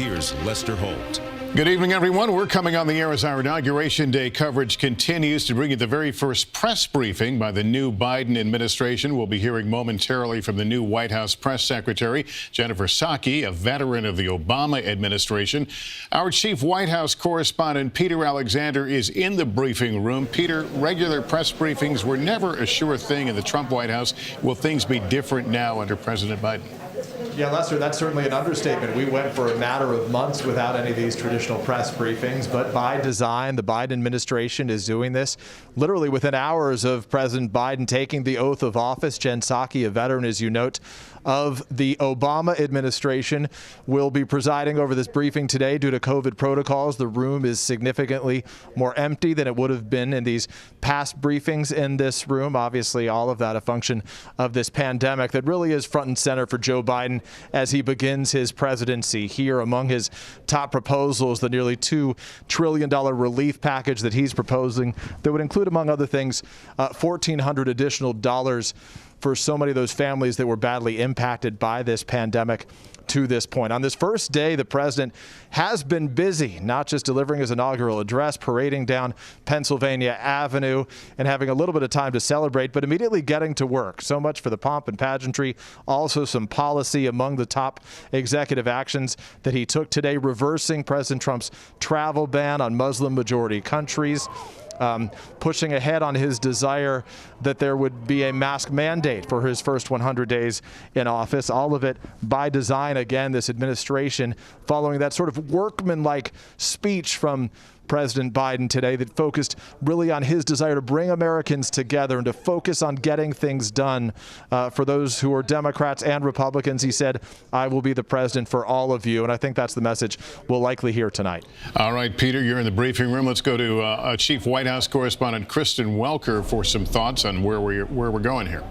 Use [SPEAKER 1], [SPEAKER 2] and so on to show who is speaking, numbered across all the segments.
[SPEAKER 1] Here's Lester Holt.
[SPEAKER 2] Good evening, everyone. We're coming on the air as our Inauguration Day coverage continues to bring you the very first press briefing by the new Biden administration. We'll be hearing momentarily from the new White House press secretary, Jennifer Psaki, a veteran of the Obama administration. Our chief White House correspondent, Peter Alexander, is in the briefing room. Peter, regular press briefings were never a sure thing in the Trump White House. Will things be different now under President Biden?
[SPEAKER 3] Yeah, Lester, that's certainly an understatement. We went for a matter of months without any of these traditional press briefings, but by design, the Biden administration is doing this literally within hours of President Biden taking the oath of office. Jen Psaki, a veteran, as you note, of the Obama administration, will be presiding over this briefing today due to COVID protocols. The room is significantly more empty than it would have been in these past briefings in this room. Obviously, all of that a function of this pandemic that really is front and center for Joe Biden as he begins his presidency. Here, among his top proposals, the nearly $2 trillion relief package that he's proposing that would include, among other things, $1,400 additional dollars for so many of those families that were badly impacted by this pandemic to this point. On this first day, the president has been busy, not just delivering his inaugural address, parading down Pennsylvania Avenue and having a little bit of time to celebrate, but immediately getting to work. So much for the pomp and pageantry. Also some policy among the top executive actions that he took today, reversing President Trump's travel ban on Muslim-majority countries. Pushing ahead on his desire that there would be a mask mandate for his first 100 days in office. All of it by design. Again, this administration following that sort of workmanlike speech from President Biden today that focused really on his desire to bring Americans together and to focus on getting things done for those who are Democrats and Republicans. He said, I will be the president for all of you. And I think that's the message we'll likely hear tonight.
[SPEAKER 2] All right, Peter, you're in the briefing room. Let's go to Chief White House correspondent Kristen Welker for some thoughts on where we're going here.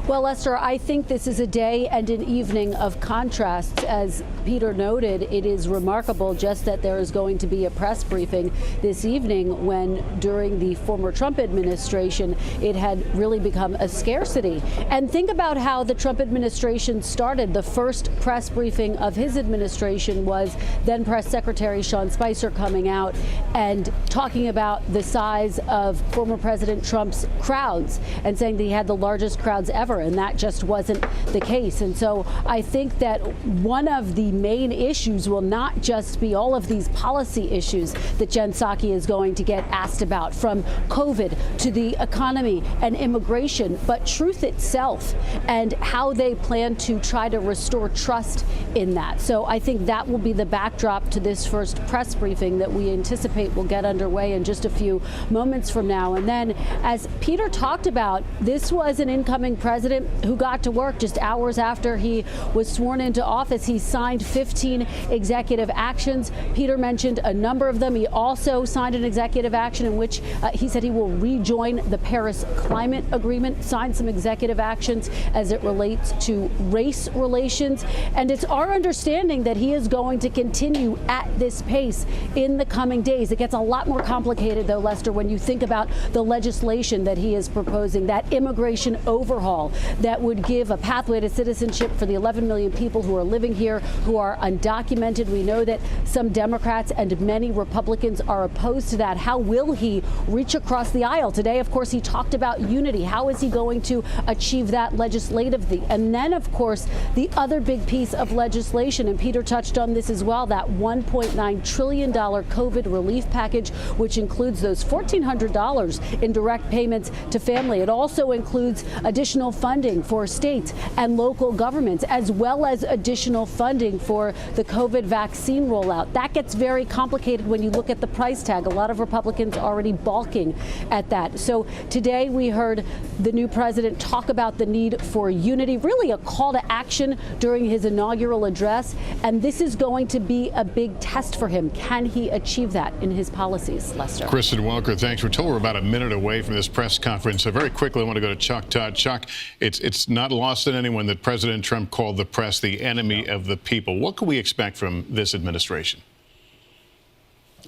[SPEAKER 4] Well, Lester, I think this is a day and an evening of contrasts. As Peter noted, it is remarkable just that there is going to be a press briefing this evening when during the former Trump administration, it had really become a scarcity. And think about how the Trump administration started. The first press briefing of his administration was then Press Secretary Sean Spicer coming out and talking about the size of former President Trump's crowds and saying that he had the largest crowds ever. And that just wasn't the case. And so I think that one of the main issues will not just be all of these policy issues that Jen Psaki is going to get asked about, from COVID to the economy and immigration, but truth itself and how they plan to try to restore trust in that. So I think that will be the backdrop to this first press briefing that we anticipate will get underway in just a few moments from now. And then, as Peter talked about, this was an incoming president who got to work just hours after he was sworn into office. He signed 15 executive actions. Peter mentioned a number of them. He also signed an executive action in which he said he will rejoin the Paris Climate Agreement, signed some executive actions as it relates to race relations. And it's our understanding that he is going to continue at this pace in the coming days. It gets a lot more complicated, though, Lester, when you think about the legislation that he is proposing, that immigration overhaul that would give a pathway to citizenship for the 11 million people who are living here, who are undocumented. We know that some Democrats and many Republicans are opposed to that. How will he reach across the aisle? Today, of course, he talked about unity. How is he going to achieve that legislatively? And then, of course, the other big piece of legislation, and Peter touched on this as well, that $1.9 trillion COVID relief package, which includes those $1,400 in direct payments to family. It also includes additional funding for states and local governments, as well as additional funding for the COVID vaccine rollout. That gets very complicated when you look at the price tag. A lot of Republicans already balking at that. So today we heard the new president talk about the need for unity, really a call to action during his inaugural address. And this is going to be a big test for him. Can he achieve that in his policies, Lester?
[SPEAKER 2] Kristen Welker, thanks. We're told we're about a minute away from this press conference. So very quickly, I want to go to Chuck Todd. Chuck, it's not lost on anyone that President Trump called the press the enemy of the people. What can we expect from this administration?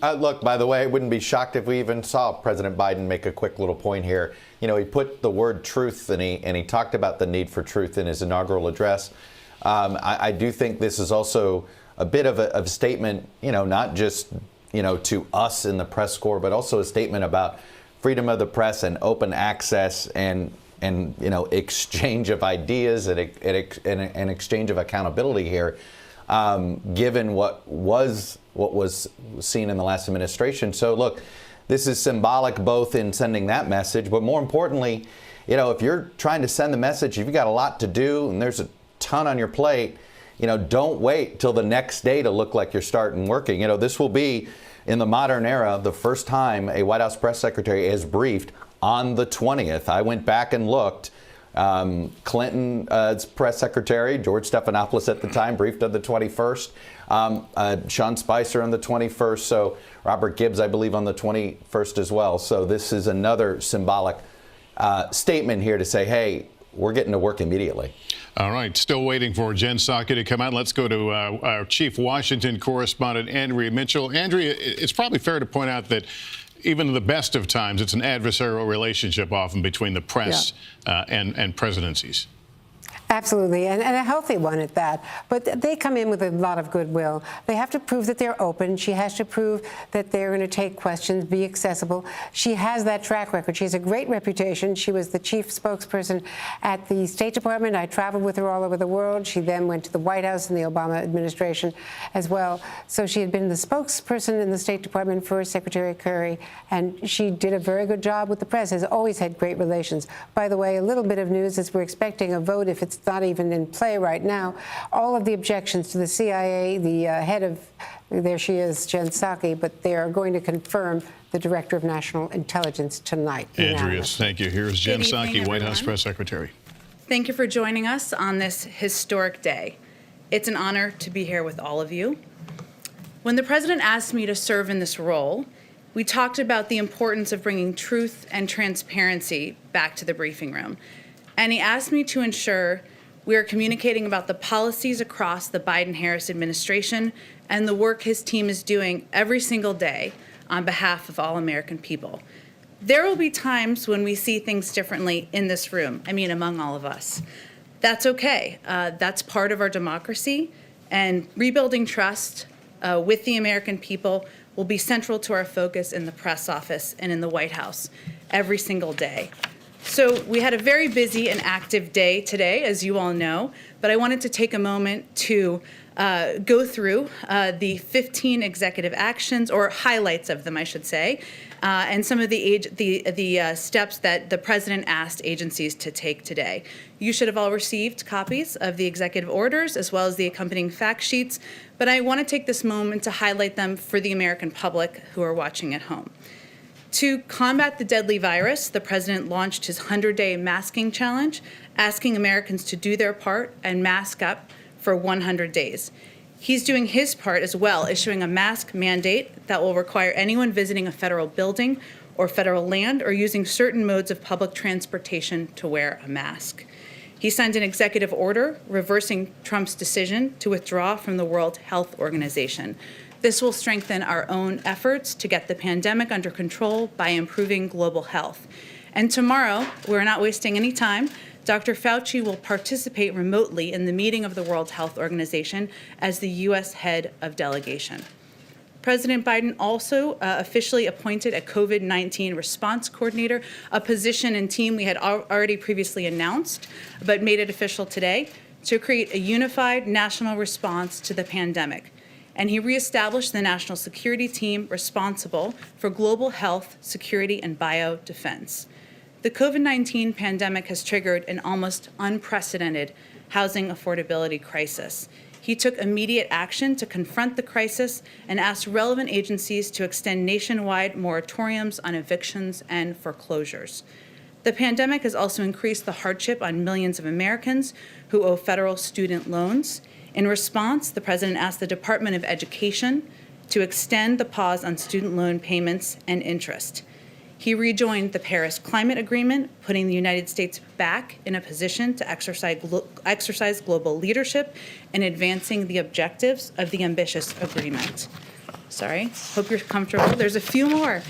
[SPEAKER 5] Look, by the way, I wouldn't be shocked if we even saw President Biden make a quick little point here. You know, he put the word truth and he talked about the need for truth in his inaugural address. I do think this is also a bit of a statement, not just, to us in the press corps, but also a statement about freedom of the press and open access and exchange of ideas and exchange of accountability here, given what was seen in the last administration. So look, this is symbolic both in sending that message, but more importantly, if you're trying to send the message, if you've got a lot to do and there's a ton on your plate, don't wait till the next day to look like you're starting working. this will be, in the modern era, the first time a White House press secretary is briefed on the 20th. I went back and looked. Clinton's press secretary, George Stephanopoulos at the time, briefed on the 21st. Sean Spicer on the 21st. So Robert Gibbs, I believe, on the 21st as well. So this is another symbolic statement here to say, hey, we're getting to work immediately.
[SPEAKER 2] All right. Still waiting for Jen Psaki to come out. Let's go to our chief Washington correspondent, Andrea Mitchell. Andrea, it's probably fair to point out that even in the best of times, it's an adversarial relationship often between the press and presidencies.
[SPEAKER 1] Absolutely, and a healthy one at that. But they come in with a lot of goodwill. They have to prove that they're open. She has to prove that they're going to take questions, be accessible. She has that track record. She has a great reputation. She was the chief spokesperson at the State Department. I traveled with her all over the world. She then went to the White House in the Obama administration as well. So she had been the spokesperson in the State Department for Secretary Kerry, and she did a very good job with the press, has always had great relations. By the way, a little bit of news is we're expecting a vote, if it's not even in play right now. All of the objections to the CIA, the head of, there she is, Jen Psaki, but they are going to confirm the Director of National Intelligence tonight.
[SPEAKER 2] Andrea, thank you. Here's Jen Psaki, White House Press Secretary.
[SPEAKER 6] Thank you for joining us on this historic day. It's an honor to be here with all of you. When the President asked me to serve in this role, we talked about the importance of bringing truth and transparency back to the briefing room. And he asked me to ensure we are communicating about the policies across the Biden-Harris administration and the work his team is doing every single day on behalf of all American people. There will be times when we see things differently in this room, among all of us. That's okay. That's part of our democracy, and rebuilding trust with the American people will be central to our focus in the press office and in the White House every single day. So we had a very busy and active day today, as you all know, but I wanted to take a moment to go through the 15 executive actions, or highlights of them, I should say, and some of the steps that the President asked agencies to take today. You should have all received copies of the executive orders as well as the accompanying fact sheets, but I want to take this moment to highlight them for the American public who are watching at home. To combat the deadly virus, the President launched his 100-day masking challenge, asking Americans to do their part and mask up for 100 days. He's doing his part as well, issuing a mask mandate that will require anyone visiting a federal building or federal land or using certain modes of public transportation to wear a mask. He signed an executive order reversing Trump's decision to withdraw from the World Health Organization. This will strengthen our own efforts to get the pandemic under control by improving global health. And tomorrow, we're not wasting any time, Dr. Fauci will participate remotely in the meeting of the World Health Organization as the U.S. head of delegation. President Biden also officially appointed a COVID-19 response coordinator, a position and team we had already previously announced, but made it official today, to create a unified national response to the pandemic. And he reestablished the national security team responsible for global health, security, and biodefense. The COVID-19 pandemic has triggered an almost unprecedented housing affordability crisis. He took immediate action to confront the crisis and asked relevant agencies to extend nationwide moratoriums on evictions and foreclosures. The pandemic has also increased the hardship on millions of Americans who owe federal student loans. In response, the President asked the Department of Education to extend the pause on student loan payments and interest. He rejoined the Paris Climate Agreement, putting the United States back in a position to exercise global leadership in advancing the objectives of the ambitious agreement. Sorry, hope you're comfortable. There's a few more.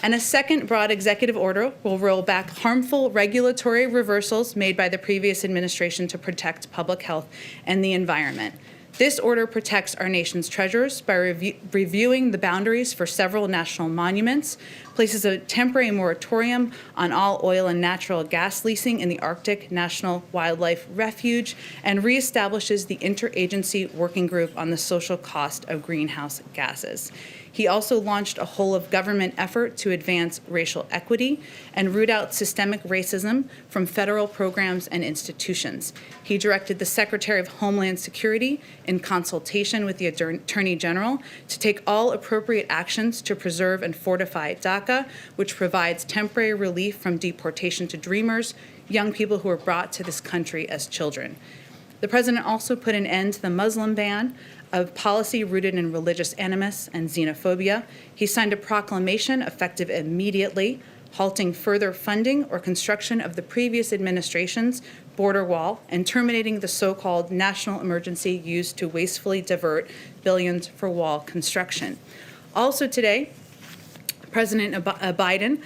[SPEAKER 6] And a second broad executive order will roll back harmful regulatory reversals made by the previous administration to protect public health and the environment. This order protects our nation's treasures by reviewing the boundaries for several national monuments, places a temporary moratorium on all oil and natural gas leasing in the Arctic National Wildlife Refuge, and reestablishes the interagency working group on the social cost of greenhouse gases. He also launched a whole-of-government effort to advance racial equity and root out systemic racism from federal programs and institutions. He directed the Secretary of Homeland Security, in consultation with the Attorney General, to take all appropriate actions to preserve and fortify DACA, which provides temporary relief from deportation to Dreamers, young people who were brought to this country as children. The president also put an end to the Muslim ban, a policy rooted in religious animus and xenophobia. He signed a proclamation effective immediately, halting further funding or construction of the previous administration's border wall and terminating the so-called national emergency used to wastefully divert billions for wall construction. Also today, President Biden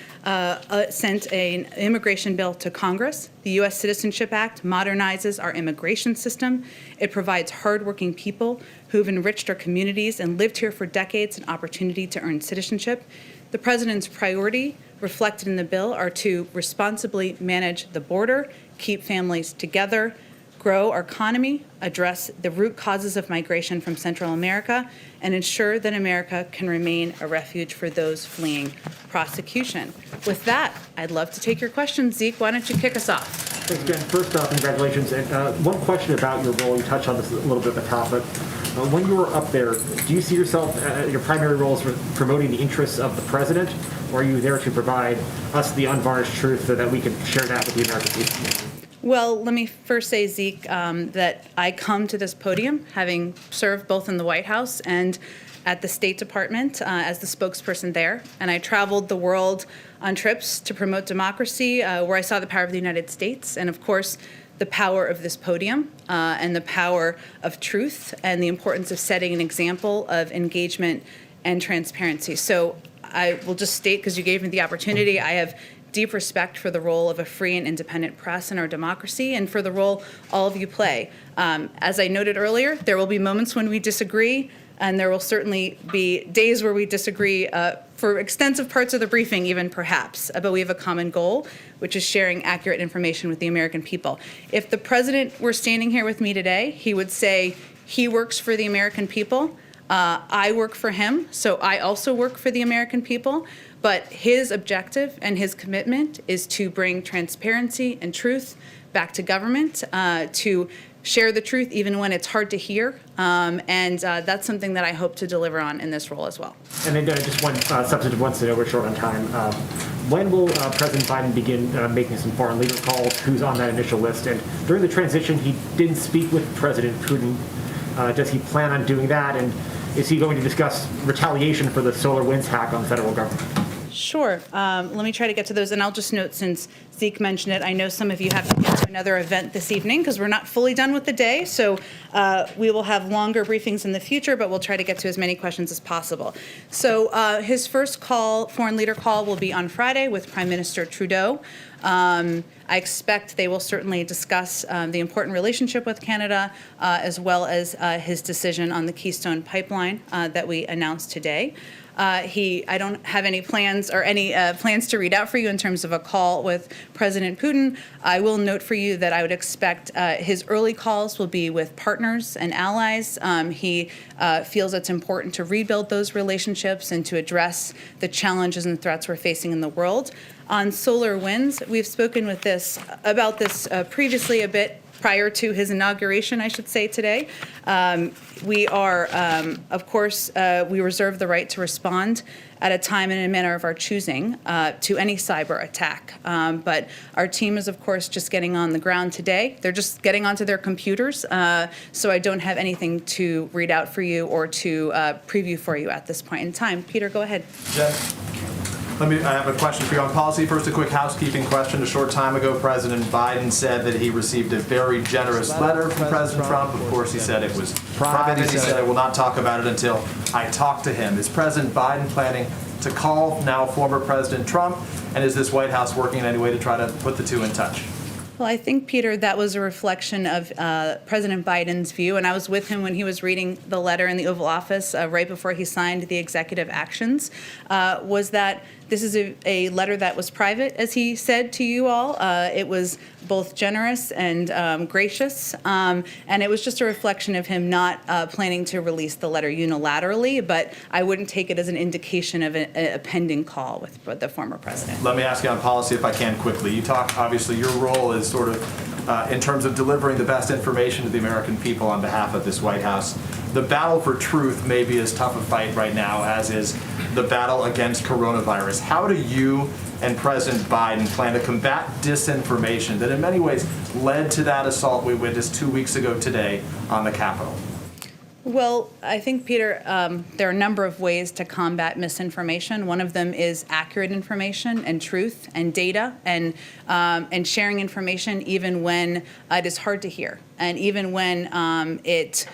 [SPEAKER 6] sent an immigration bill to Congress. The U.S. Citizenship Act modernizes our immigration system. It provides hardworking people who've enriched our communities and lived here for decades an opportunity to earn citizenship. The president's priority reflected in the bill are to responsibly manage the border, keep families together, grow our economy, address the root causes of migration from Central America, and ensure that America can remain a refuge for those fleeing prosecution. With that, I'd love to take your questions. Zeke, why don't you kick us off?
[SPEAKER 7] Thanks, Jen. First off, congratulations. And one question about your role. You touched on this a little bit at the top, but when you were up there, do you see yourself, your primary role is promoting the interests of the president, or are you there to provide us the unvarnished truth so that we can share that with the American people?
[SPEAKER 6] Well, let me first say, Zeke, that I come to this podium having served both in the White House and at the State Department as the spokesperson there. And I traveled the world on trips to promote democracy, where I saw the power of the United States and, of course, the power of this podium and the power of truth and the importance of setting an example of engagement and transparency. So I will just state, because you gave me the opportunity, I have deep respect for the role of a free and independent press in our democracy and for the role all of you play. As I noted earlier, there will be moments when we disagree, and there will certainly be days where we disagree for extensive parts of the briefing, even perhaps. But we have a common goal, which is sharing accurate information with the American people. If the president were standing here with me today, he would say he works for the American people. I work for him, so I also work for the American people. But his objective and his commitment is to bring transparency and truth back to government, to share the truth even when it's hard to hear. And that's something that I hope to deliver on in this role as well.
[SPEAKER 7] And then just one substantive one, so we're short on time. When will President Biden begin making some foreign leader calls? Who's on that initial list? And during the transition, he didn't speak with President Putin. Does he plan on doing that? And is he going to discuss retaliation for the SolarWinds hack on the federal government?
[SPEAKER 6] Sure. Let me try to get to those. And I'll just note, since Zeke mentioned it, I know some of you have to get to another event this evening because we're not fully done with the day. So we will have longer briefings in the future, but we'll try to get to as many questions as possible. So his first call, foreign leader call, will be on Friday with Prime Minister Trudeau. I expect they will certainly discuss the important relationship with Canada, as well as his decision on the Keystone Pipeline that we announced today. I don't have any plans or any plans to read out for you in terms of a call with President Putin. I will note for you that I would expect his early calls will be with partners and allies. He feels it's important to rebuild those relationships and to address the challenges and threats we're facing in the world. On SolarWinds, we've spoken about this previously a bit prior to his inauguration, I should say, today. We are, of course, we reserve the right to respond at a time and in a manner of our choosing to any cyber attack. But our team is, of course, just getting on the ground today. They're just getting onto their computers, so I don't have anything to read out for you or to preview for you at this point in time. Peter, go ahead.
[SPEAKER 3] Jen, I have a question for you on policy. First, a quick housekeeping question. A short time ago, President Biden said that he received a very generous letter from President Trump. Of course, he said it was private. He said, I will not talk about it until I talk to him. Is President Biden planning to call now former President Trump? And is this White House working in any way to try to put the two in touch?
[SPEAKER 6] Well, I think, Peter, that was a reflection of President Biden's view, and I was with him when he was reading the letter in the Oval Office right before he signed the executive actions, was that this is a letter that was private, as he said to you all. It was both generous and gracious, and it was just a reflection of him not planning to release the letter unilaterally, but I wouldn't take it as an indication of a pending call with the former president.
[SPEAKER 3] Let me ask you on policy, if I can, quickly. You talk, obviously, your role is sort of in terms of delivering the best information to the American people on behalf of this White House. The battle for truth may be as tough a fight right now as is the battle against coronavirus. How do you and President Biden plan to combat disinformation that in many ways led to that assault we witnessed 2 weeks ago today on the Capitol?
[SPEAKER 6] Well, I think, Peter, there are a number of ways to combat misinformation. One of them is accurate information and truth and data and sharing information even when it is hard to hear and even when it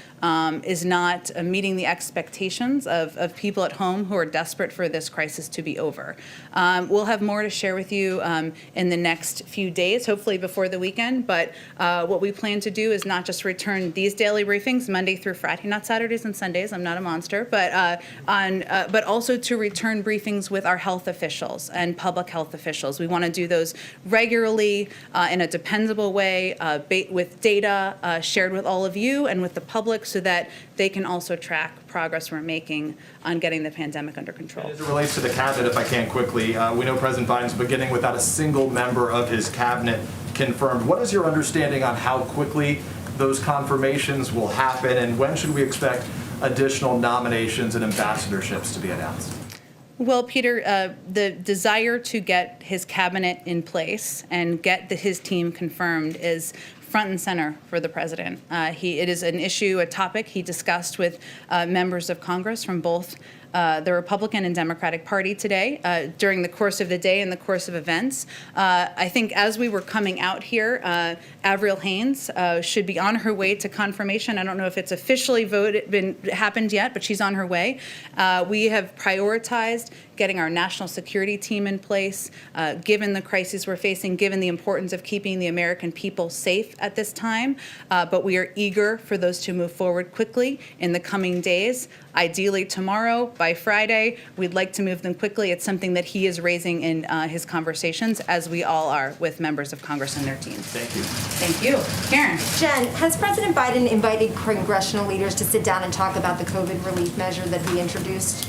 [SPEAKER 6] is not meeting the expectations of people at home who are desperate for this crisis to be over. We'll have more to share with you in the next few days, hopefully before the weekend. But what we plan to do is not just return these daily briefings Monday through Friday, not Saturdays and Sundays. I'm not a monster, but also to return briefings with our health officials and public health officials. We want to do those regularly in a dependable way with data shared with all of you and with the public, so that they can also track progress we're making on getting the pandemic under control.
[SPEAKER 3] As it relates to the cabinet, if I can quickly, we know President Biden's beginning without a single member of his cabinet confirmed. What is your understanding on how quickly those confirmations will happen, and when should we expect additional nominations and ambassadorships to be announced?
[SPEAKER 6] Well, Peter, the desire to get his cabinet in place and get his team confirmed is front and center for the president. It is an issue, a topic he discussed with members of Congress from both the Republican and Democratic Party today during the course of the day and the course of events. I think as we were coming out here, Avril Haines should be on her way to confirmation. I don't know if it's officially happened yet, but she's on her way. We have prioritized getting our national security team in place, given the crises we're facing, given the importance of keeping the American people safe at this time. But we are eager for those to move forward quickly in the coming days. Ideally tomorrow, by Friday, we'd like to move them quickly. It's something that he is raising in his conversations, as we all are with members of Congress and their teams.
[SPEAKER 3] Thank you.
[SPEAKER 6] Thank you. Karen.
[SPEAKER 8] Jen, has President Biden invited congressional leaders to sit down and talk about the COVID relief measure that he introduced?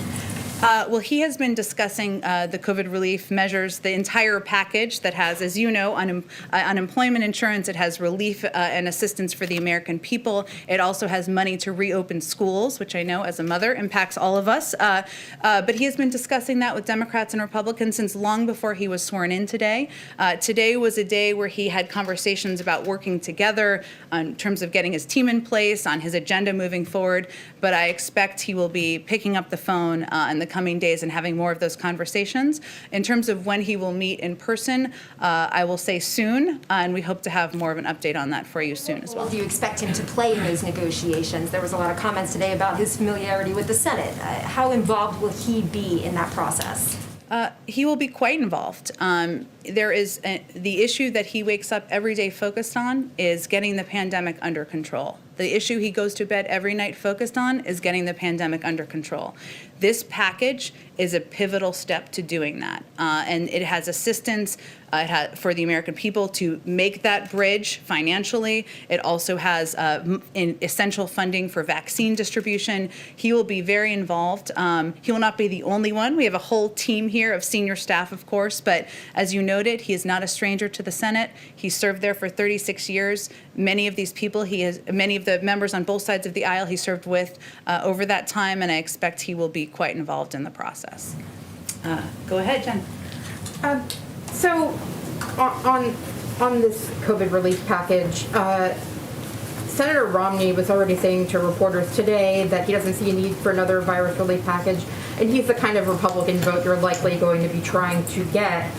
[SPEAKER 6] Well, he has been discussing the COVID relief measures, the entire package that has, as you know, unemployment insurance. It has relief and assistance for the American people. It also has money to reopen schools, which I know as a mother impacts all of us. But he has been discussing that with Democrats and Republicans since long before he was sworn in today. Today was a day where he had conversations about working together in terms of getting his team in place, on his agenda moving forward. But I expect he will be picking up the phone in the coming days and having more of those conversations. In terms of when he will meet in person, I will say soon, and we hope to have more of an update on that for you soon as well.
[SPEAKER 8] Do you expect him to play in those negotiations? There was a lot of comments today about his familiarity with the Senate. How involved will he be in that process?
[SPEAKER 6] He will be quite involved. There is the issue that he wakes up every day focused on is getting the pandemic under control. The issue he goes to bed every night focused on is getting the pandemic under control. This package is a pivotal step to doing that. And it has assistance for the American people to make that bridge financially. It also has essential funding for vaccine distribution. He will be very involved. He will not be the only one. We have a whole team here of senior staff, of course, but as you noted, he is not a stranger to the Senate. He served there for 36 years. Many of these people, many of the members on both sides of the aisle he served with over that time, and I expect he will be quite involved in the process. Go ahead, Jen.
[SPEAKER 9] So on this COVID relief package, Senator Romney was already saying to reporters today that he doesn't see a need for another virus relief package, and he's the kind of Republican vote you're likely going to be trying to get.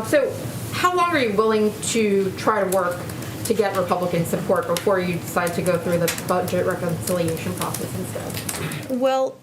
[SPEAKER 9] So how long are you willing to try to work to get Republican support before you decide to go through the budget reconciliation process instead?
[SPEAKER 6] Well,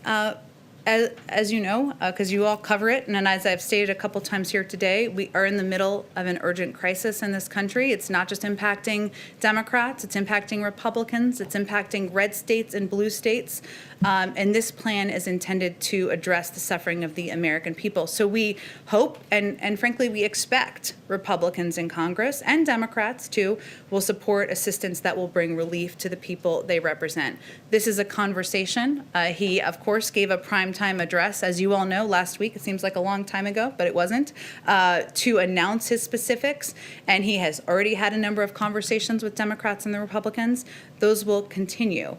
[SPEAKER 6] as you know, because you all cover it, and as I've stated a couple times here today, we are in the middle of an urgent crisis in this country. It's not just impacting Democrats, it's impacting Republicans, it's impacting red states and blue states, and this plan is intended to address the suffering of the American people. So we hope, and frankly, we expect Republicans in Congress and Democrats too will support assistance that will bring relief to the people they represent. This is a conversation. He, of course, gave a primetime address, as you all know, last week. It seems like a long time ago, but it wasn't, to announce his specifics. And he has already had a number of conversations with Democrats and the Republicans. Those will continue.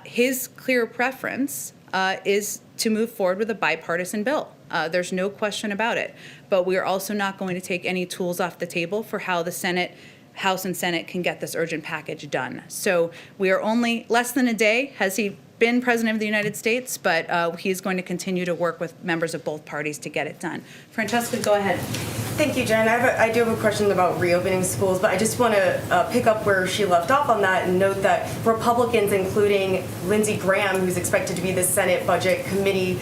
[SPEAKER 6] His clear preference is to move forward with a bipartisan bill. There's no question about it. But we are also not going to take any tools off the table for how the House and Senate can get this urgent package done. So we are only less than a day has he been president of the United States, but he is going to continue to work with members of both parties to get it done. Francesca, go ahead.
[SPEAKER 10] Thank you, Jen. I do have a question about reopening schools, but I just want to pick up where she left off on that and note that Republicans, including Lindsey Graham, who's expected to be the Senate Budget Committee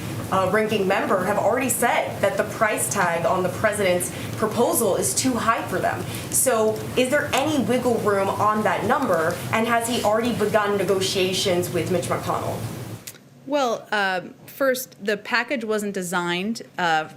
[SPEAKER 10] ranking member, have already said that the price tag on the president's proposal is too high for them. So is there any wiggle room on that number, and has he already begun negotiations with Mitch McConnell?
[SPEAKER 6] Well, first, the package wasn't designed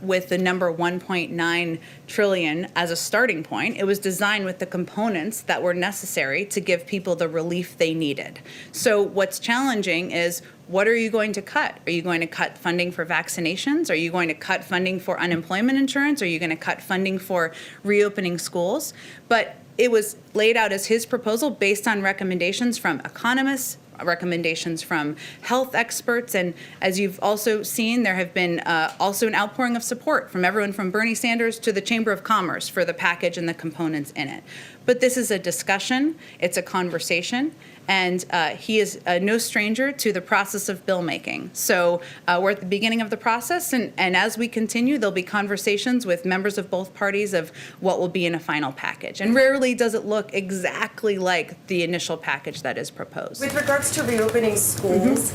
[SPEAKER 6] with the number 1.9 trillion as a starting point. It was designed with the components that were necessary to give people the relief they needed. So what's challenging is, what are you going to cut? Are you going to cut funding for vaccinations? Are you going to cut funding for unemployment insurance? Are you going to cut funding for reopening schools? But it was laid out as his proposal based on recommendations from economists, recommendations from health experts, and as you've also seen, there have been also an outpouring of support from everyone from Bernie Sanders to the Chamber of Commerce for the package and the components in it. But this is a discussion, it's a conversation, and he is no stranger to the process of bill making. So we're at the beginning of the process, and as we continue, there'll be conversations with members of both parties of what will be in a final package. And rarely does it look exactly like the initial package that is proposed.
[SPEAKER 10] With regards to reopening schools,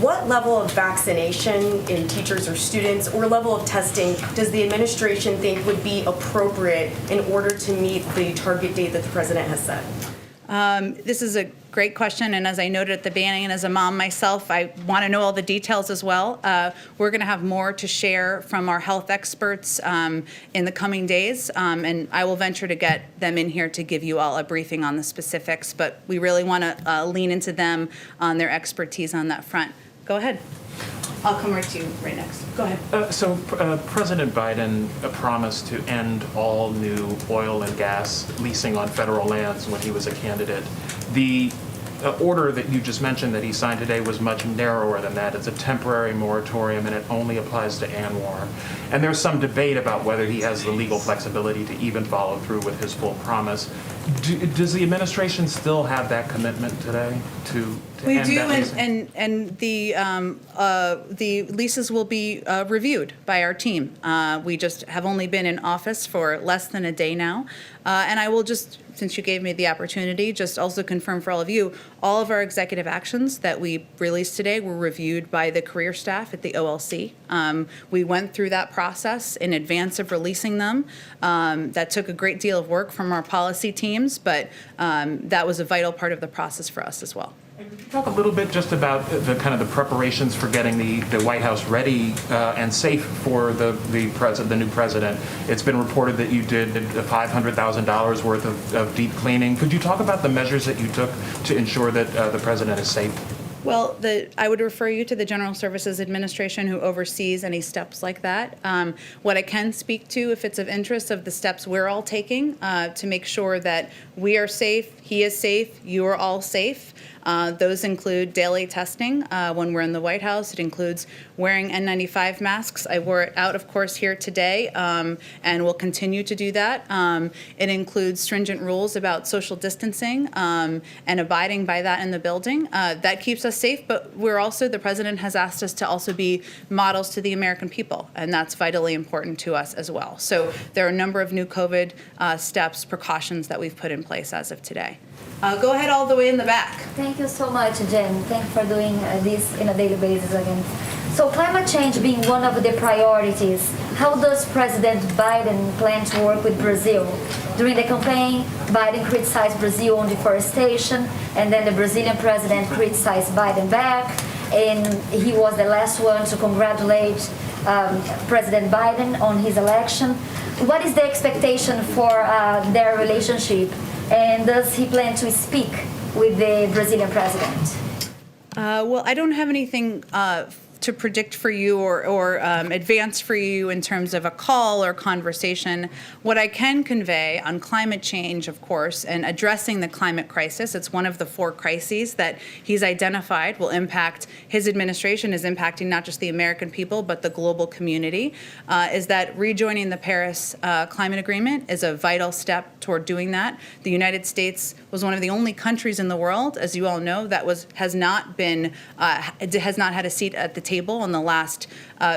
[SPEAKER 10] what level of vaccination in teachers or students or level of testing does the administration think would be appropriate in order to meet the target date that the president has set?
[SPEAKER 6] This is a great question, and as I noted at the beginning, and as a mom myself, I want to know all the details as well. We're going to have more to share from our health experts in the coming days, and I will venture to get them in here to give you all a briefing on the specifics, but we really want to lean into them on their expertise on that front. Go ahead. I'll come right to you right next. Go ahead.
[SPEAKER 11] So President Biden promised to end all new oil and gas leasing on federal lands when he was a candidate. The order that you just mentioned that he signed today was much narrower than that. It's a temporary moratorium, and it only applies to ANWR. And there's some debate about whether he has the legal flexibility to even follow through with his full promise. Does the administration still have that commitment today to
[SPEAKER 6] we
[SPEAKER 11] end
[SPEAKER 6] do,
[SPEAKER 11] that leasing?
[SPEAKER 6] and the leases will be reviewed by our team. We just have only been in office for less than a day now, and I will just, since you gave me the opportunity, just also confirm for all of you, all of our executive actions that we released today were reviewed by the career staff at the OLC. We went through that process in advance of releasing them. That took a great deal of work from our policy teams, but that was a vital part of the process for us as well.
[SPEAKER 11] Could you talk a little bit just about the kind of the preparations for getting the White House ready and safe for the new president? It's been reported that you did $500,000 worth of deep cleaning. Could you talk about the measures that you took to ensure that the president is safe?
[SPEAKER 6] Well, I would refer you to the General Services Administration, who oversees any steps like that. What I can speak to, if it's of interest, of the steps we're all taking to make sure that we are safe, he is safe, you are all safe. Those include daily testing when we're in the White House. It includes wearing N95 masks. I wore it out, of course, here today, and will continue to do that. It includes stringent rules about social distancing and abiding by that in the building. That keeps us safe, but we're also, the president has asked us to also be models to the American people, and that's vitally important to us as well. So there are a number of new COVID steps, precautions that we've put in place as of today. Go ahead all the way in the back.
[SPEAKER 12] Thank you so much, Jen. Thank you for doing this on a daily basis again. So climate change being one of the priorities, how does President Biden plan to work with Brazil? During the campaign, Biden criticized Brazil on deforestation, and then the Brazilian president criticized Biden back, and he was the last one to congratulate President Biden on his election. What is the expectation for their relationship, and does he plan to speak with the Brazilian president?
[SPEAKER 6] Well, I don't have anything to predict for you or advance for you in terms of a call or conversation. What I can convey on climate change, of course, and addressing the climate crisis, it's one of the 4 crises that he's identified will impact his administration, is impacting not just the American people, but the global community, is that rejoining the Paris Climate Agreement is a vital step toward doing that. The United States was one of the only countries in the world, as you all know, that has not had a seat at the table in the last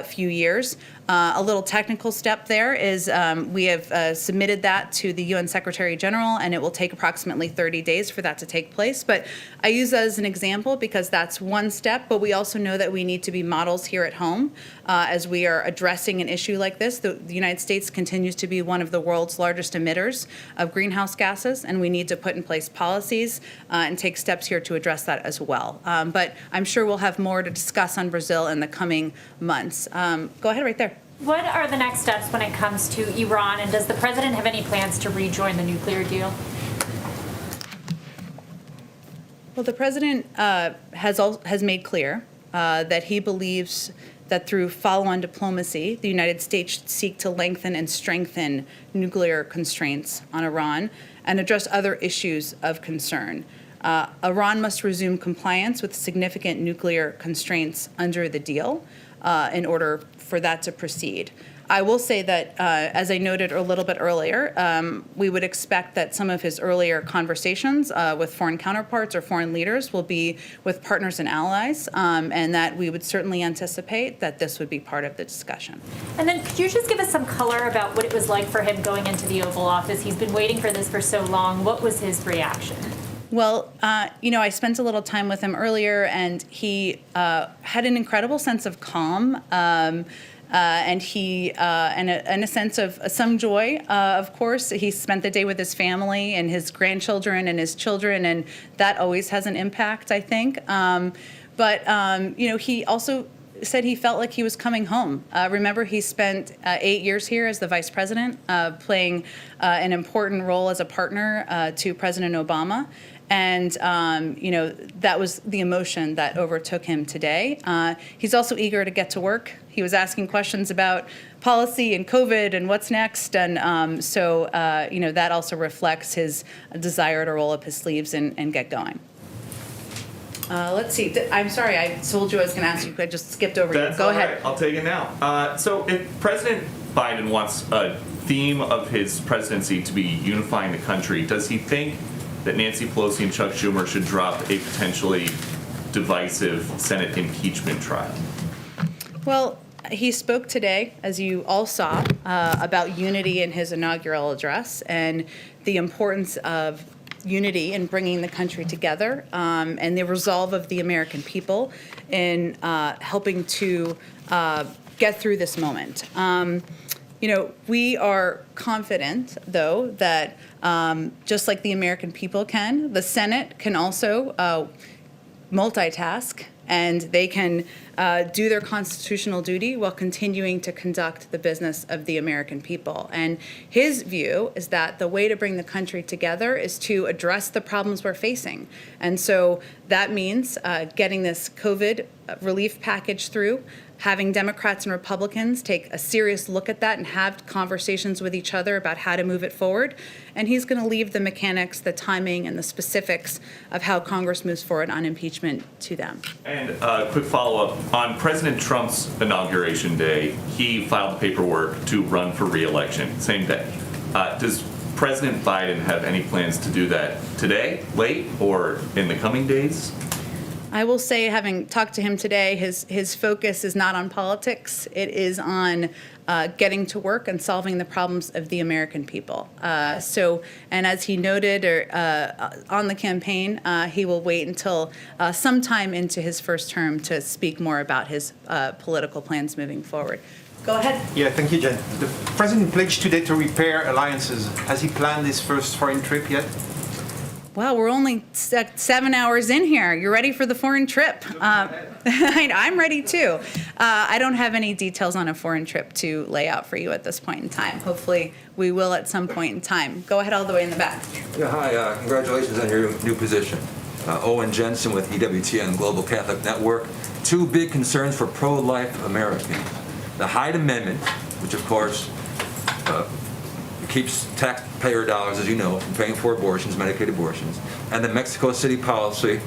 [SPEAKER 6] few years. A little technical step there is we have submitted that to the UN Secretary General, and it will take approximately 30 days for that to take place. But I use that as an example because that's one step, but we also know that we need to be models here at home as we are addressing an issue like this. The United States continues to be one of the world's largest emitters of greenhouse gases, and we need to put in place policies and take steps here to address that as well. But I'm sure we'll have more to discuss on Brazil in the coming months. Go ahead right there.
[SPEAKER 13] What are the next steps when it comes to Iran, and does the president have any plans to rejoin the nuclear deal?
[SPEAKER 6] Well, the president has made clear that he believes that through follow-on diplomacy, the United States should seek to lengthen and strengthen nuclear constraints on Iran and address other issues of concern. Iran must resume compliance with significant nuclear constraints under the deal in order for that to proceed. I will say that, as I noted a little bit earlier, we would expect that some of his earlier conversations with foreign counterparts or foreign leaders will be with partners and allies, and that we would certainly anticipate that this would be part of the discussion.
[SPEAKER 13] And then could you just give us some color about what it was like for him going into the Oval Office? He's been waiting for this for so long. What was his reaction?
[SPEAKER 6] Well, I spent a little time with him earlier, and he had an incredible sense of calm. And he, and a sense of some joy, of course. He spent the day with his family and his grandchildren and his children, and that always has an impact, I think. He also said he felt like he was coming home. Remember, he spent 8 years here as the vice president, playing an important role as a partner to President Obama. And, that was the emotion that overtook him today. He's also eager to get to work. He was asking questions about policy and COVID and what's next. And that also reflects his desire to roll up his sleeves and get going. Let's see. I'm sorry, I told you I was going to ask you. I just skipped over you. Go ahead.
[SPEAKER 14] Right. I'll take it now. So if President Biden wants a theme of his presidency to be unifying the country, does he think that Nancy Pelosi and Chuck Schumer should drop a potentially divisive Senate impeachment trial?
[SPEAKER 6] Well, he spoke today, as you all saw, about unity in his inaugural address and the importance of unity in bringing the country together and the resolve of the American people in helping to get through this moment. We are confident, though, that just like the American people can, the Senate can also multitask, and they can do their constitutional duty while continuing to conduct the business of the American people. And his view is that the way to bring the country together is to address the problems we're facing. And so that means getting this COVID relief package through, having Democrats and Republicans take a serious look at that and have conversations with each other about how to move it forward. And he's going to leave the mechanics, the timing, and the specifics of how Congress moves forward on impeachment to them.
[SPEAKER 14] And a quick follow-up. On President Trump's inauguration day, he filed the paperwork to run for re-election, same day. Does President Biden have any plans to do that today, late, or in the coming days?
[SPEAKER 6] I will say, having talked to him today, his focus is not on politics. It is on getting to work and solving the problems of the American people. And as he noted on the campaign, he will wait until sometime into his first term to speak more about his political plans moving forward. Go ahead.
[SPEAKER 15] Yeah, thank you, Jen. The president pledged today to repair alliances. Has he planned his first foreign trip yet?
[SPEAKER 6] Well, we're only 7 hours in here. You're ready for the foreign trip. I'm ready too. I don't have any details on a foreign trip to lay out for you at this point in time. Hopefully we will at some point in time. Go ahead all the way in the back.
[SPEAKER 16] Yeah, hi. Congratulations on your new position. Owen Jensen with EWTN Global Catholic Network. Two big concerns for pro-life Americans. The Hyde Amendment, which of course keeps taxpayer dollars, as you know, from paying for abortions, Medicaid abortions, and the Mexico City policy,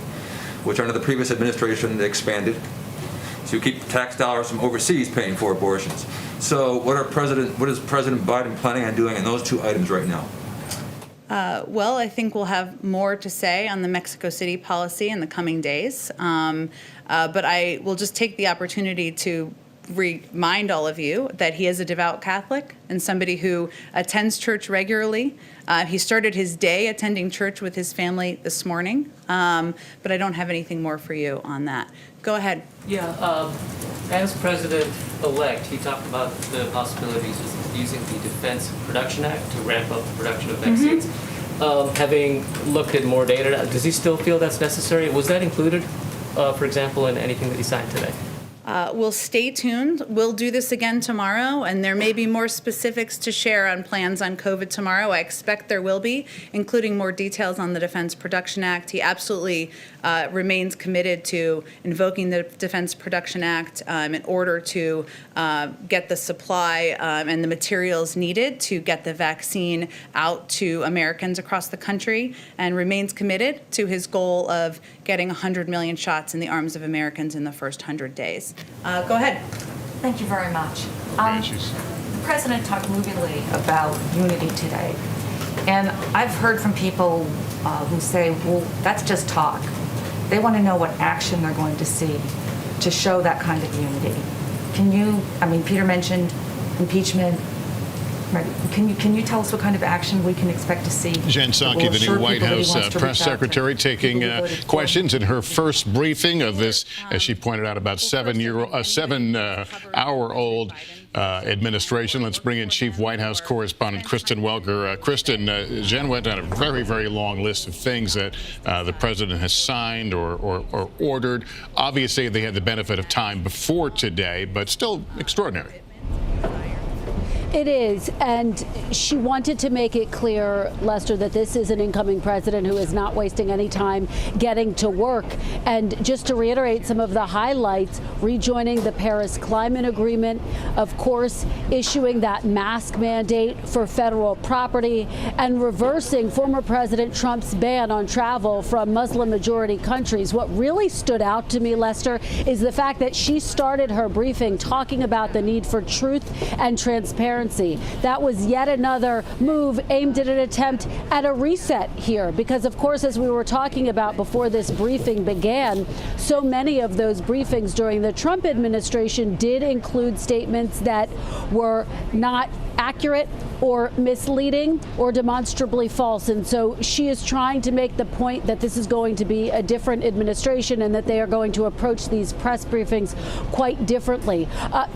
[SPEAKER 16] which under the previous administration they expanded to keep tax dollars from overseas paying for abortions. So what is President Biden planning on doing on those two items right now?
[SPEAKER 6] Well, I think we'll have more to say on the Mexico City policy in the coming days. But I will just take the opportunity to remind all of you that he is a devout Catholic and somebody who attends church regularly. He started his day attending church with his family this morning, but I don't have anything more for you on that. Go ahead.
[SPEAKER 17] Yeah, as president-elect, he talked about the possibilities of using the Defense Production Act to ramp up the production of vaccines. Having looked at more data, does he still feel that's necessary? Was that included, for example, in anything that he signed today?
[SPEAKER 6] We'll stay tuned. We'll do this again tomorrow, and there may be more specifics to share on plans on COVID tomorrow. I expect there will be, including more details on the Defense Production Act. He absolutely remains committed to invoking the Defense Production Act in order to get the supply and the materials needed to get the vaccine out to Americans across the country, and remains committed to his goal of getting 100 million shots in the arms of Americans in the first 100 days. Go ahead.
[SPEAKER 18] Thank you very much. The president talked movingly about unity today. And I've heard from people who say, well, that's just talk. They want to know what action they're going to see to show that kind of unity. Peter mentioned impeachment. Right. Can you tell us what kind of action we can expect to see?
[SPEAKER 2] Jen Psaki, the new White House press secretary, taking questions in her first briefing of this, as she pointed out, about 7-hour-old administration. Let's bring in Chief White House Correspondent Kristen Welker. Kristen, Jen went down a very, very long list of things that the president has signed or ordered. Obviously, they had the benefit of time before today, but still extraordinary.
[SPEAKER 4] It is, and she wanted to make it clear, Lester, that this is an incoming president who is not wasting any time getting to work. And just to reiterate some of the highlights, rejoining the Paris Climate Agreement, of course, issuing that mask mandate for federal property, and reversing former President Trump's ban on travel from Muslim-majority countries. What really stood out to me, Lester, is the fact that she started her briefing talking about the need for truth and transparency. That was yet another move aimed at an attempt at a reset here, because, of course, as we were talking about before this briefing began, so many of those briefings during the Trump administration did include statements that were not accurate or misleading or demonstrably false. And so she is trying to make the point that this is going to be a different administration and that they are going to approach these press briefings quite differently.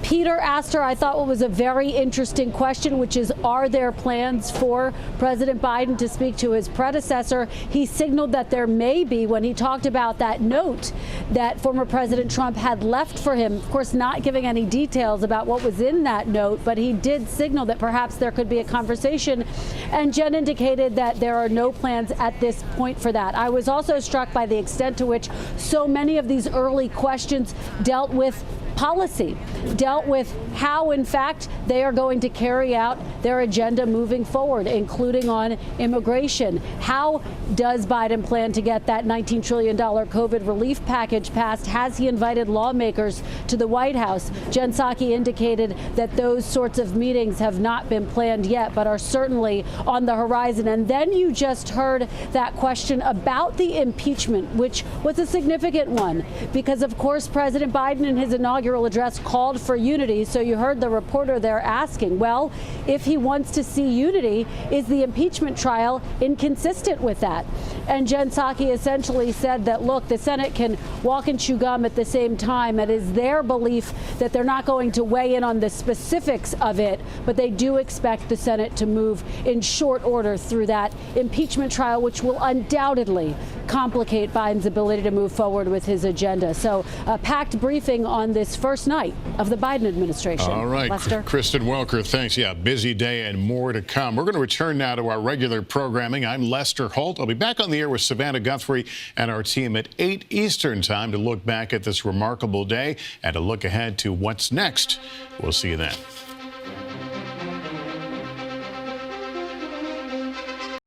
[SPEAKER 4] Peter asked her, I thought, what was a very interesting question, which is, are there plans for President Biden to speak to his predecessor? He signaled that there may be when he talked about that note that former President Trump had left for him. Of course, not giving any details about what was in that note, but he did signal that perhaps there could be a conversation. And Jen indicated that there are no plans at this point for that. I was also struck by the extent to which so many of these early questions dealt with policy, dealt with how, in fact, they are going to carry out their agenda moving forward, including on immigration. How does Biden plan to get that $19 trillion COVID relief package passed? Has he invited lawmakers to the White House? Jen Psaki indicated that those sorts of meetings have not been planned yet, but are certainly on the horizon. And then you just heard that question about the impeachment, which was a significant one, because, of course, President Biden in his inaugural address called for unity. So you heard the reporter there asking, well, if he wants to see unity, is the impeachment trial inconsistent with that? And Jen Psaki essentially said that, look, the Senate can walk and chew gum at the same time. It is their belief that they're not going to weigh in on the specifics of it, but they do expect the Senate to move in short order through that impeachment trial, which will undoubtedly complicate Biden's ability to move forward with his agenda. So a packed briefing on this first night of the Biden administration.
[SPEAKER 2] All right,
[SPEAKER 4] Lester?
[SPEAKER 2] Kristen Welker, thanks. Yeah, busy day and more to come. We're going to return now to our regular programming. I'm Lester Holt. I'll be back on the air with Savannah Guthrie and our team at 8 Eastern time to look back at this remarkable day and to look ahead to what's next. We'll see you then.